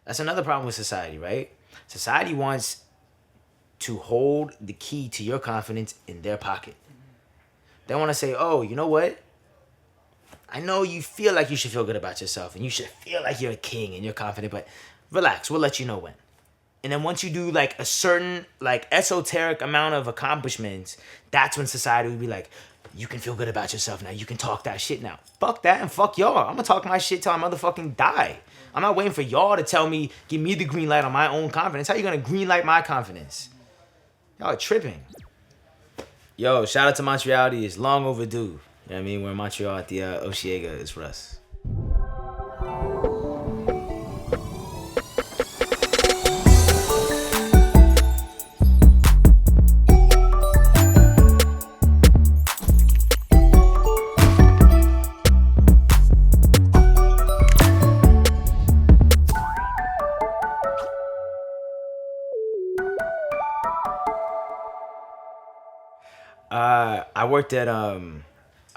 That's another problem with society, right? Society wants to hold the key to your confidence in their pocket. They want to say, oh, you know what? I know you feel like you should feel good about yourself and you should feel like you're a king and you're confident, but relax, we'll let you know when. And then once you do like a certain like esoteric amount of accomplishments, that's when society would be like, you can feel good about yourself now. You can talk that shit now. Fuck that and fuck y'all. I'm gonna talk my shit till I motherfucking die. I'm not waiting for y'all to tell me, give me the green light on my own confidence. How you gonna green light my confidence? Y'all are tripping. Yo, shout out to Montreality. It's long overdue. You know what I mean? We're in Montreal at the Oshiega. It's Russ.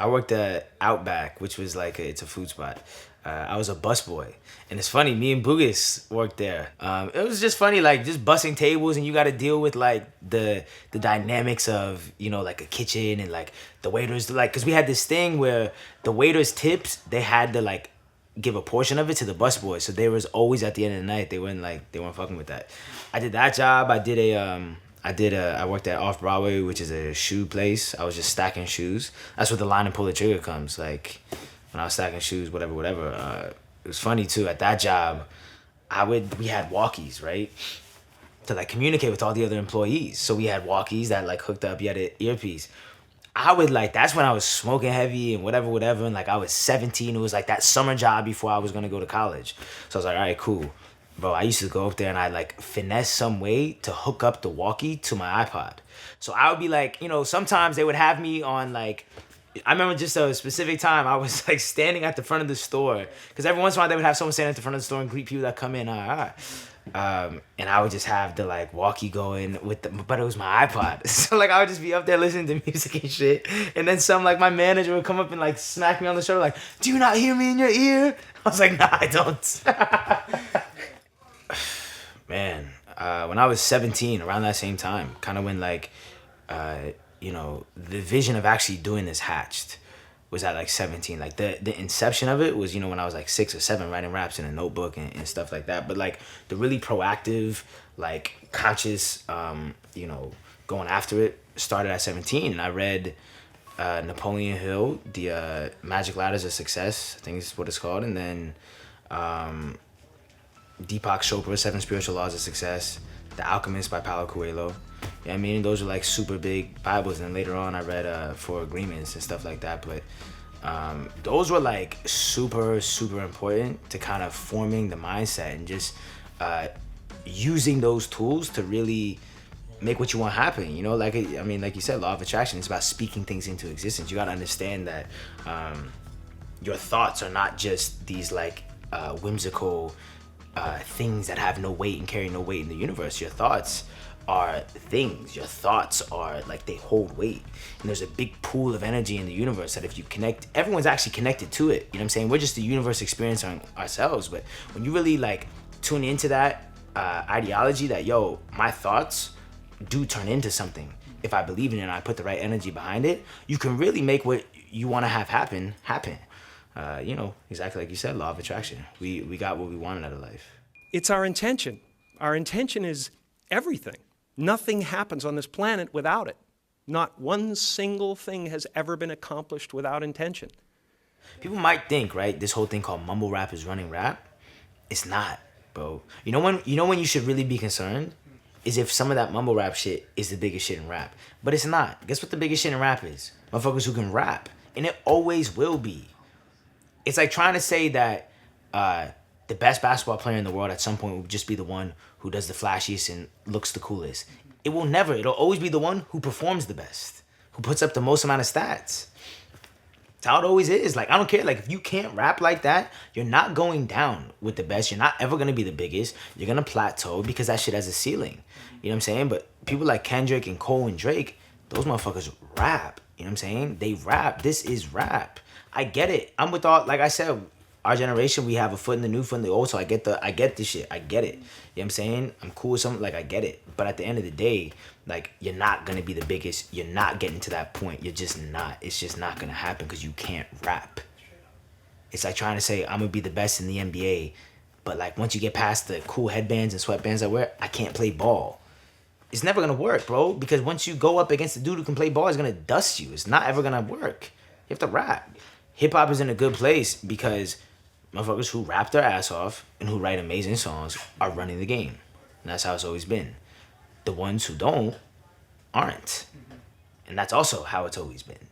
I worked at Outback, which was like it's a food spot. I was a busboy, and it's funny. Me and Bugis worked there. It was just funny, like just bussing tables, and you got to deal with like the dynamics of like a kitchen and like the waiters, like because we had this thing where the waiters' tips they had to like give a portion of it to the busboys, so they was always at the end of the night they weren't fucking with that. I did that job. I worked at Off Broadway, which is a shoe place. I was just stacking shoes. That's where the line and pull the trigger comes. Like when I was stacking shoes, whatever. It was funny too. At that job, we had walkies, right? To like communicate with all the other employees. So we had walkies that like hooked up. You had an earpiece. I would like, that's when I was smoking heavy and whatever. And like I was 17. It was like that summer job before I was gonna go to college. So I was like, all right, cool. Bro, I used to go up there and I'd like finesse some way to hook up the walkie to my iPod. So I would be like, sometimes they would have me on like, I remember just a specific time I was like standing at the front of the store. Because every once in a while they would have someone standing at the front of the store and greet people that come in. And I would just have the like walkie going but it was my iPod. So like I would just be up there listening to music and shit. And then my manager would come up and like smack me on the shoulder like, do you not hear me in your ear? I was like, nah, I don't. Man, when I was 17, around that same time, kind of when like, the vision of actually doing this hatched was at like 17. Like the inception of it was, when I was like 6 or 7 writing raps in a notebook and stuff like that. But like the really proactive, like conscious, going after it started at 17. And I read Napoleon Hill, the Magic Ladders of Success, I think is what it's called. And then Deepak Chopra's 7 Spiritual Laws of Success, The Alchemist by Paulo Coelho. Yeah, I mean, those are like super big Bibles. And then later on, I read Four Agreements and stuff like that. But those were like super, super important to kind of forming the mindset and just using those tools to really make what you want happen. Like you said, law of attraction, it's about speaking things into existence. You got to understand that your thoughts are not just these like whimsical things that have no weight and carry no weight in the universe. Your thoughts are things. Your thoughts are like, they hold weight. And there's a big pool of energy in the universe that if you connect, everyone's actually connected to it. You know what I'm saying? We're just the universe experiencing ourselves. But when you really like tune into that ideology that, my thoughts do turn into something. If I believe in it and I put the right energy behind it, you can really make what you want to have happen. Exactly like you said, law of attraction. We got what we wanted out of life. It's our intention. Our intention is everything. Nothing happens on this planet without it. Not one single thing has ever been accomplished without intention. People might think, right, this whole thing called mumble rap is running rap. It's not, bro. You know when you should really be concerned? Is if some of that mumble rap shit is the biggest shit in rap. But it's not. Guess what the biggest shit in rap is? Motherfuckers who can rap. And it always will be. It's like trying to say that the best basketball player in the world at some point will just be the one who does the flashiest and looks the coolest. It will never. It'll always be the one who performs the best, who puts up the most amount of stats. That's how it always is. Like, I don't care. Like, if you can't rap like that, you're not going down with the best. You're not ever going to be the biggest. You're going to plateau because that shit has a ceiling. You know what I'm saying? But people like Kendrick and Cole and Drake, those motherfuckers rap. You know what I'm saying? They rap. This is rap. I get it. I'm with all, like I said, Our generation, we have a foot in the new, foot in the old. So I get the shit. I get it. You know what I'm saying? I'm cool with something, like, I get it. But at the end of the day, like, you're not gonna be the biggest. You're not getting to that point. You're just not. It's just not gonna happen because you can't rap. It's like trying to say I'm gonna be the best in the NBA, but like once you get past the cool headbands and sweatbands I wear, I can't play ball. It's never gonna work, bro, because once you go up against a dude who can play ball, it's gonna dust you. It's not ever gonna work. You have to rap. Hip hop is in a good place because motherfuckers who rap their ass off and who write amazing songs are running the game. And that's how it's always been. The ones who don't aren't. And that's also how it's always been.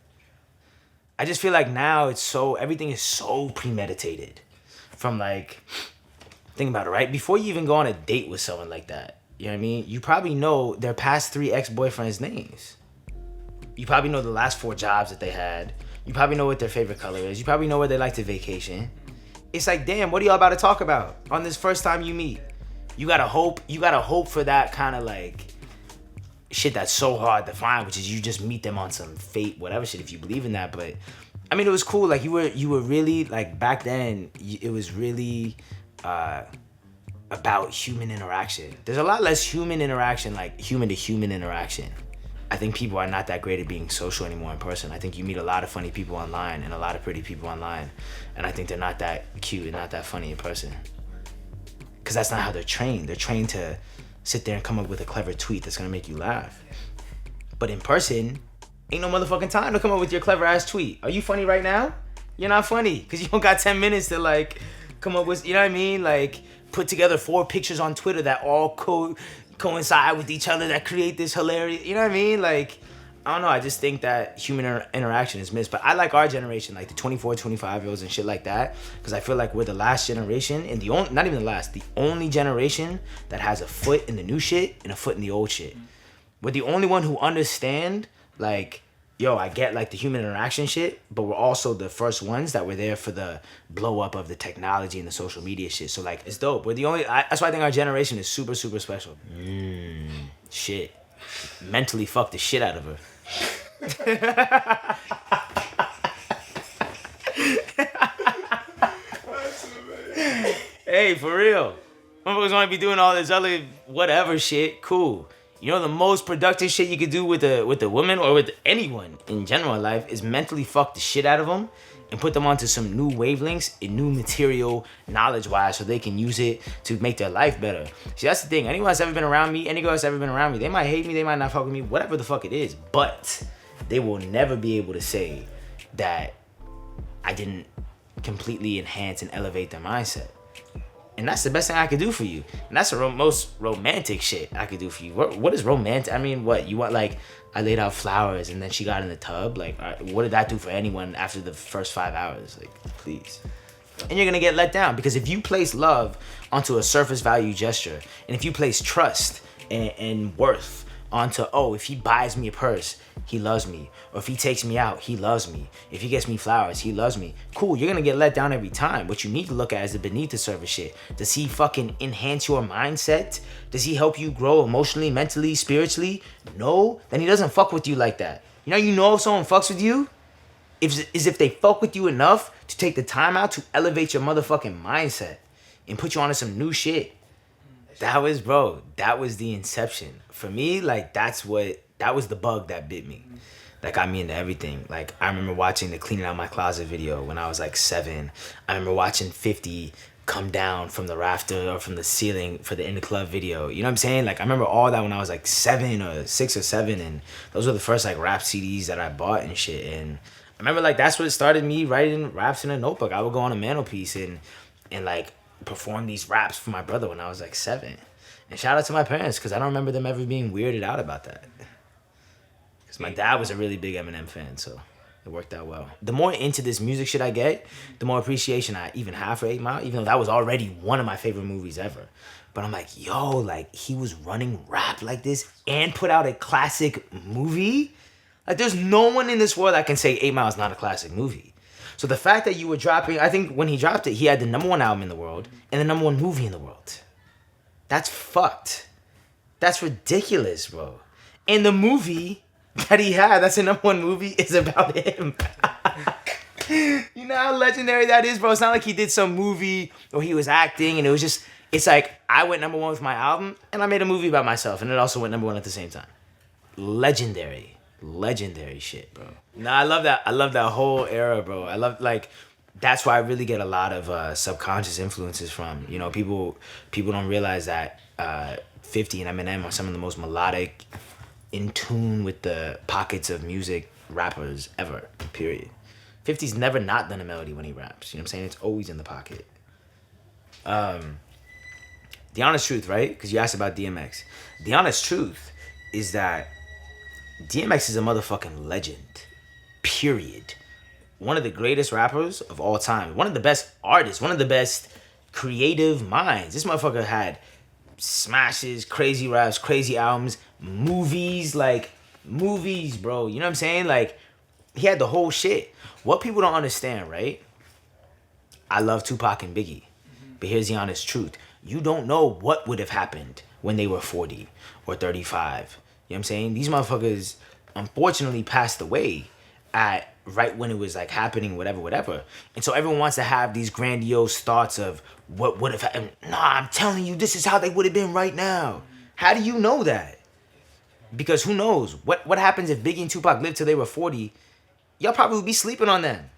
I just feel like now everything is so premeditated. From like, think about it, right? Before you even go on a date with someone like that, you know what I mean? You probably know their past 3 ex-boyfriends' names. You probably know the last 4 jobs that they had. You probably know what their favorite color is. You probably know where they like to vacation. It's like, damn, what are y'all about to talk about on this first time you meet? You gotta hope for that kind of like shit that's so hard to find, which is you just meet them on some fate, whatever shit, if you believe in that. But I mean, it was cool. Like you were really, like, back then, it was really about human interaction. There's a lot less human interaction, like human to human interaction. I think people are not that great at being social anymore in person. I think you meet a lot of funny people online and a lot of pretty people online, and I think they're not that cute and not that funny in person. Because that's not how they're trained. They're trained to sit there and come up with a clever tweet that's gonna make you laugh. But in person, ain't no motherfucking time to come up with your clever ass tweet. Are you funny right now? You're not funny because you don't got 10 minutes to like come up with, you know what I mean? Like put together 4 pictures on Twitter that all coincide with each other that create this hilarious, you know what I mean? Like, I don't know. I just think that human interaction is missed. But I like our generation, like the 24, 25-year-olds and shit like that, because I feel like we're the last generation, and not even the last, the only generation that has a foot in the new shit and a foot in the old shit. We're the only one who understand, like, yo, I get like the human interaction shit, but we're also the first ones that were there for the blow up of the technology and the social media shit. So like, it's dope. We're the only, that's why I think our generation is super, super special. Shit. Mentally fucked the shit out of her. Hey, for real. Motherfuckers want to be doing all this other whatever shit. Cool. You know, the most productive shit you could do with a woman or with anyone in general in life is mentally fuck the shit out of them and put them onto some new wavelengths and new material knowledge-wise so they can use it to make their life better. See, that's the thing. Anyone that's ever been around me, any girl that's ever been around me, they might hate me, they might not fuck with me, whatever the fuck it is, but they will never be able to say that I didn't completely enhance and elevate their mindset. And that's the best thing I could do for you. And that's the most romantic shit I could do for you. What is romantic? I mean, what? You want, like, I laid out flowers and then she got in the tub? Like, what did that do for anyone after the first 5 hours? Like, please. And you're going to get let down. Because if you place love onto a surface value gesture, and if you place trust and worth onto, oh, if he buys me a purse, he loves me. Or if he takes me out, he loves me. If he gets me flowers, he loves me. Cool, you're gonna get let down every time. What you need to look at is the beneath the surface shit. Does he fucking enhance your mindset? Does he help you grow emotionally, mentally, spiritually? No, then he doesn't fuck with you like that. You know if someone fucks with you? If they fuck with you enough to take the time out to elevate your motherfucking mindset and put you onto some new shit. That was the inception. For me, like, that was the bug that bit me. That got me into everything. Like, I remember watching the Cleaning Out My Closet video when I was like 7. I remember watching 50 come down from the rafter or from the ceiling for the In the Club video. You know what I'm saying? Like, I remember all that when I was like 7 or 6 or 7, and those were the first like rap CDs that I bought and shit. And I remember like that's what started me writing raps in a notebook. I would go on a mantelpiece and like perform these raps for my brother when I was like 7. And shout out to my parents, because I don't remember them ever being weirded out about that. Because my dad was a really big Eminem fan, so it worked out well. The more into this music shit I get, the more appreciation I even have for 8 Mile, even though that was already one of my favorite movies ever. But I'm like, yo, like, he was running rap like this and put out a classic movie? Like, there's no one in this world that can say 8 Mile is not a classic movie. So the fact that you were dropping, I think when he dropped it, he had the #1 album in the world and the #1 movie in the world. That's fucked. That's ridiculous, bro. And the movie that he had, that's the #1 movie, is about him. You know how legendary that is, bro? It's not like he did some movie or he was acting and it was just, it's like I went #1 with my album and I made a movie about myself and it also went #1 at the same time. Legendary shit, bro. Nah, I love that. I love that whole era, bro. I love, like, that's why I really get a lot of subconscious influences from. You know, people don't realize that 50 and Eminem are some of the most melodic, in tune with the pockets of music rappers ever, period. 50's never not done a melody when he raps. You know what I'm saying? It's always in the pocket. The honest truth, right? Because you asked about DMX. The honest truth is that DMX is a motherfucking legend. Period. One of the greatest rappers of all time. One of the best artists. One of the best creative minds. This motherfucker had smashes, crazy raps, crazy albums, movies, bro. You know what I'm saying? Like, he had the whole shit. What people don't understand, right? I love Tupac and Biggie. But here's the honest truth. You don't know what would have happened when they were 40 or 35. You know what I'm saying? These motherfuckers unfortunately passed away at right when it was like happening, whatever. And so everyone wants to have these grandiose thoughts of what would have happened. Nah, I'm telling you, this is how they would have been right now. How do you know that? Because who knows? What happens if Biggie and Tupac lived till they were 40? Y'all probably would be sleeping on them.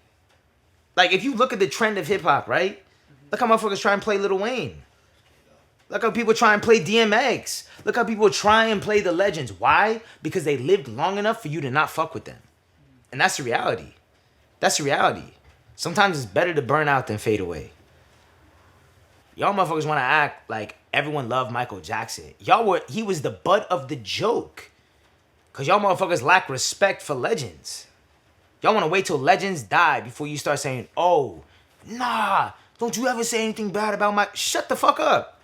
Like, if you look at the trend of hip-hop, right? Look how motherfuckers try and play Lil Wayne. Look how people try and play DMX. Look how people try and play the legends. Why? Because they lived long enough for you to not fuck with them. And that's the reality. That's the reality. Sometimes it's better to burn out than fade away. Y'all motherfuckers want to act like everyone loved Michael Jackson. He was the butt of the joke. Because y'all motherfuckers lack respect for legends. Y'all want to wait till legends die before you start saying, oh, nah, don't you ever say anything bad about my... Shut the fuck up.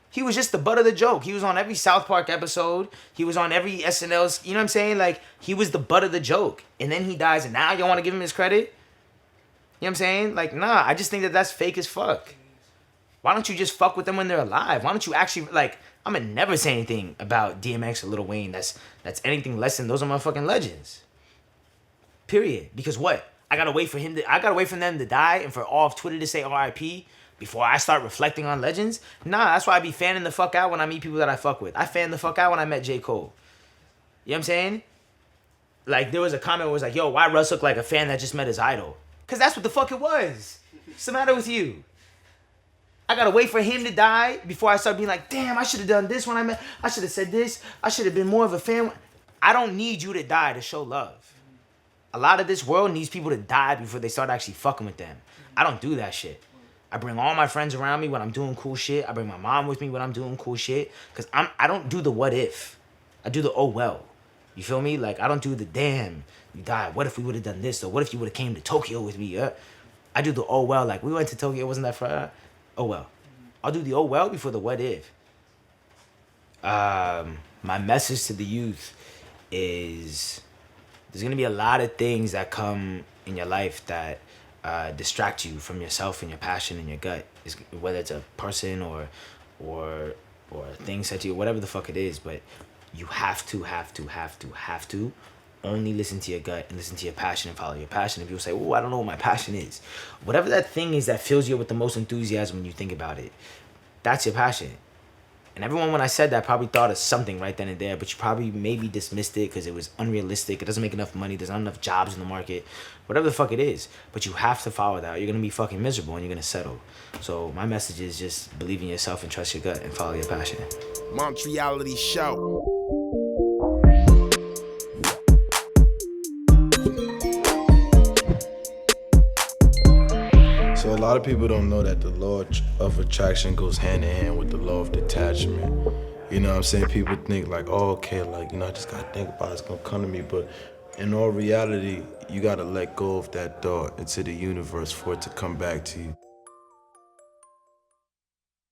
He was just the butt of the joke. He was on every South Park episode. He was on every SNL. You know what I'm saying? Like, he was the butt of the joke. And then he dies, and now y'all want to give him his credit? You know what I'm saying? Like, nah, I just think that that's fake as fuck. Why don't you just fuck with them when they're alive? Why don't you actually, like, I'm going to never say anything about DMX or Lil Wayne that's anything less than those are motherfucking legends. Period. Because what? I gotta wait for them to die and for all of Twitter to say RIP before I start reflecting on legends? Nah, that's why I be fanning the fuck out when I meet people that I fuck with. I fanned the fuck out when I met J. Cole. You know what I'm saying? Like, there was a comment where it was like, yo, why Russ look like a fan that just met his idol? Because that's what the fuck it was. What's the matter with you? I gotta wait for him to die before I start being like, damn, I should have done this when I met. I should have said this. I should have been more of a fan. I don't need you to die to show love. A lot of this world needs people to die before they start actually fucking with them. I don't do that shit. I bring all my friends around me when I'm doing cool shit. I bring my mom with me when I'm doing cool shit. Because I don't do the what if. I do the oh well. You feel me? Like, I don't do the damn, you died. What if we would have done this? Or what if you would have came to Tokyo with me? I do the oh well. Like, we went to Tokyo. Wasn't that for oh well. I'll do the oh well before the what if. My message to the youth is... There's going to be a lot of things that come in your life that distract you from yourself and your passion and your gut. Whether it's a person or things that you, whatever the fuck it is. But you have to only listen to your gut and listen to your passion and follow your passion. And people say, oh, I don't know what my passion is. Whatever that thing is that fills you with the most enthusiasm when you think about it, that's your passion. And everyone, when I said that, probably thought of something right then and there, but you probably maybe dismissed it because it was unrealistic. It doesn't make enough money. There's not enough jobs in the market. Whatever the fuck it is. But you have to follow that. You're going to be fucking miserable and you're going to settle. So my message is just believe in yourself and trust your gut and follow your passion. MONTREALITY show. So a lot of people don't know that the law of attraction goes hand in hand with the law of detachment. You know what I'm saying? People think like, oh, okay, like, you know, I just gotta think about it, it's gonna come to me. But in all reality, you gotta let go of that thought into the universe for it to come back to you.